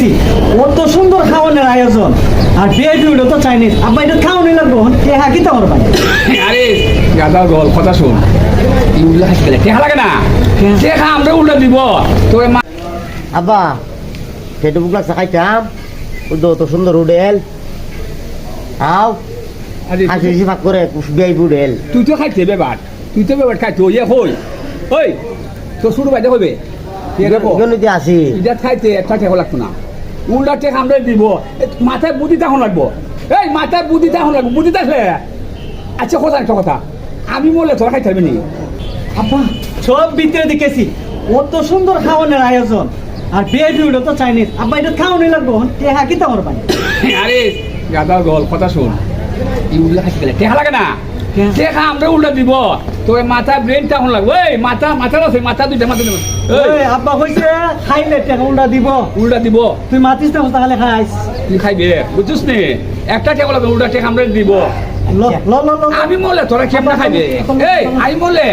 দেখেছি কত সুন্দর খাওয়ানোর আয়োজন আর বিয়ে তো চাইনিজ আব্বা এটা খাওয়ানি লাগবো টেহা কি তোমার ভাই আরে গাদা গল কথা শুন উল্লা খাইতে গেলে টেহা লাগে না টেহা আমরা উল্টা দিব তোর মা আব্বা সেটু বুকলা খাইতাম উদো তো সুন্দর উডেল আও আজকে বেশি ভাগ করে বিয়াই উডেল তুই তো খাইতে বেবার খাইতে ওই হই ওই তো শুরু বাইতে হইবে গণিতে আসি এটা খাইতে একটা টেহা লাগতো না উল্টা টেহা আমরা দিব মাথায় বুদ্ধি তখন লাগবো এই মাথায় বুদ্ধি তখন লাগবো বুদ্ধি থাকলে আচ্ছা কথা একটা কথা আমি বললে তোরা খাইতে পারবি নি আব্বা সব ভিতরে দেখেছি কত সুন্দর খাওয়ানোর আয়োজন আর বিয়ে তো চাইনিজ আব্বা এটা খাওয়ানি লাগবো টেহা কি তোমার ভাই আরে গাদা গল কথা শুন উল্লা খাইতে গেলে টেহা লাগে না টেহা আমরা উল্টা দিব তোর মাথা ব্রেন তখন লাগবে এই মাথা আছে মাথা দুইটা এই আব্বা কইছে খাইলে টেহা উল্টা দিব তুই মাতিস না তাহলে খাইস তুই খাইবে বুঝছিস নে একটা টেহা লাগবে উল্টা টেহা আমরা দিব ল ল ল ল আমি বললে তোরা কেমনে খাইবে এই আমি বললে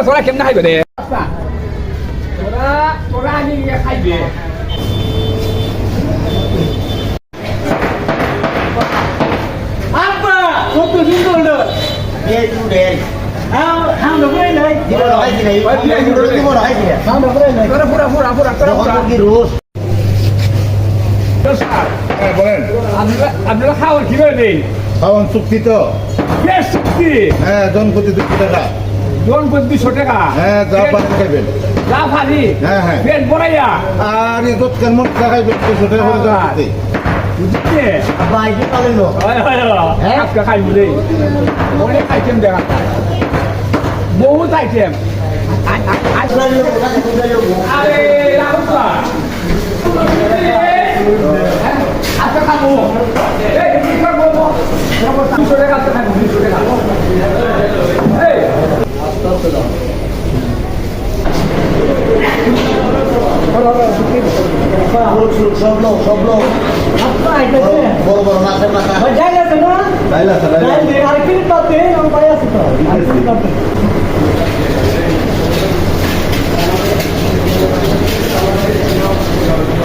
তোরা কেমনে খাইবে রে তোরা আনি খাইবে আব্বা কত সুন্দর হলো বিয়াই উডেল আমরা বই নাই দিব রাইছি নাই দিব রাইছি আমরা বই নাই পুরা কি রোজ বলেন আপনারা খাওয়ান কি করে দেই খাওয়ান চুক্তি তো বেশ চুক্তি হ্যাঁ জনপ্রতি 200 টাকা জন 200 টাকা হ্যাঁ যা পারেন খাইবেন যা পারি হ্যাঁ, হ্যাঁ। পেট ভরাইয়া আর এই দুধ কেমন খাইবেন 200 টাকা করে জনপ্রতি বুঝতে আব্বা আইতে পারেন না হ্যাঁ আজকে খাইব রে অনেক আইটেম দেখা বহুত আইটেম আরে রাহুল আচ্ছা খাবো এই কি করবো 200 টাকা খাবো 200 টাকা এই সব লোক আব্বা আইতাছে বড় বড় মাছের মাথা ভাই যাই আছে না লাইলা যাই দে আর কি পাতে আমি পাই আছি তো আর কি পাতে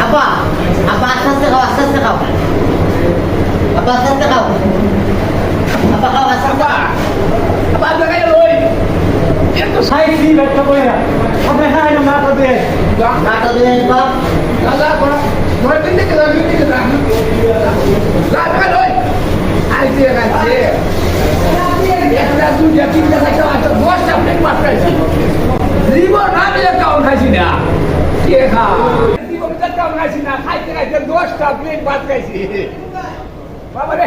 আব্বা আস্তে আস্তে খাও আব্বা আস্তে আস্তে খাও আব্বা খাও আস্তে আস্তে আবার দেখাই লই এত খাইছি একটা বইরা আপনি খাই না মাথা দিয়ে মাথা দিয়ে বাপ দাদা পড়া পড়া দিন থেকে দাদা দিন থেকে দাদা লই আইতে গাইতে একটা দুইটা তিনটা চারটা পাঁচটা 10টা প্লেট মাছ খাইছি জীবন আমি কাউন খাইছি না কে খা জীবন কাউন খাইছি না খাইতে খাইতে 10টা প্লেট মাছ খাইছি বাবা রে